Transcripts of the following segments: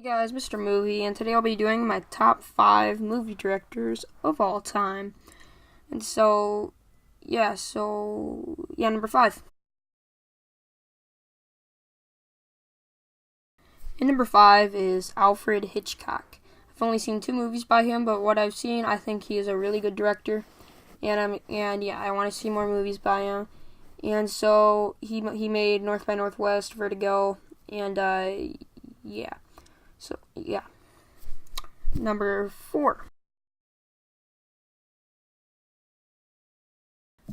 Hey guys, Mr. Movie, and today I'll be doing my top 5 movie directors of all time. And number 5. And number 5 is Alfred Hitchcock. I've only seen 2 movies by him, but what I've seen, I think he is a really good director. I want to see more movies by him. And so he made North by Northwest, Vertigo, and yeah. So yeah. Number 4.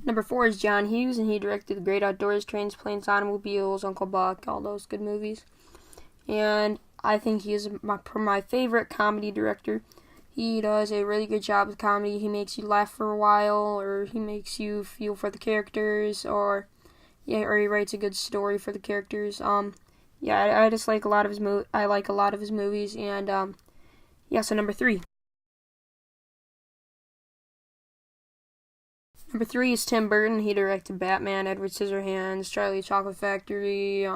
Number 4 is John Hughes, and he directed The Great Outdoors, Trains, Planes, Automobiles, Uncle Buck, all those good movies. And I think he is my favorite comedy director. He does a really good job with comedy. He makes you laugh for a while, or he makes you feel for the characters, or he writes a good story for the characters. I just like a lot of his I like a lot of his movies, and so number 3. Number 3 is Tim Burton. He directed Batman, Edward Scissorhands, Charlie Chocolate Factory.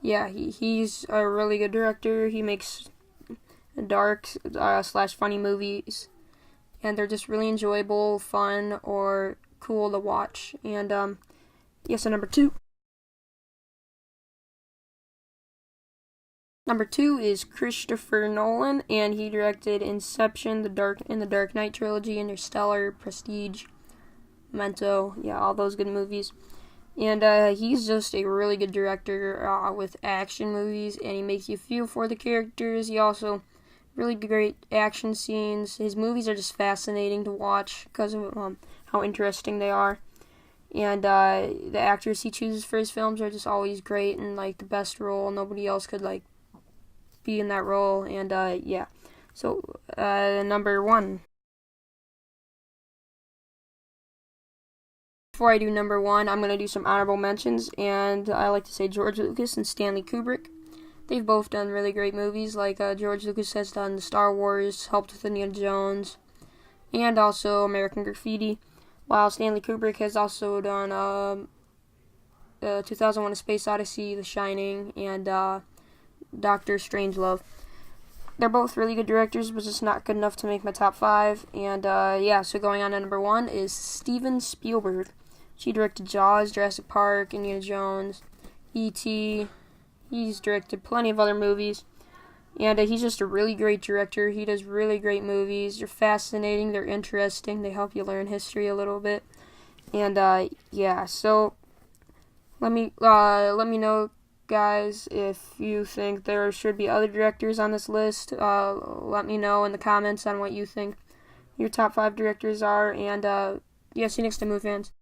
He's a really good director. He makes dark slash funny movies, and they're just really enjoyable, fun, or cool to watch. And so number 2. Number 2 is Christopher Nolan, and he directed Inception, the Dark Knight trilogy, Interstellar, Prestige, Memento, all those good movies. And he's just a really good director with action movies, and he makes you feel for the characters. He also really great action scenes. His movies are just fascinating to watch because of how interesting they are. And the actors he chooses for his films are just always great and like the best role. Nobody else could like be in that role. And number 1. Before I do number 1, I'm going to do some honorable mentions, and I like to say George Lucas and Stanley Kubrick. They've both done really great movies, like George Lucas has done Star Wars, helped with Indiana Jones, and also American Graffiti, while Stanley Kubrick has also done 2001: A Space Odyssey, The Shining, and Doctor Strangelove. They're both really good directors, but just not good enough to make my top 5. And so going on to number 1 is Steven Spielberg. She directed Jaws, Jurassic Park, Indiana Jones, E.T. He's directed plenty of other movies. And he's just a really great director. He does really great movies. They're fascinating. They're interesting. They help you learn history a little bit. And so let me know, guys, if you think there should be other directors on this list. Let me know in the comments on what you think your top 5 directors are. And see you next time, movie fans.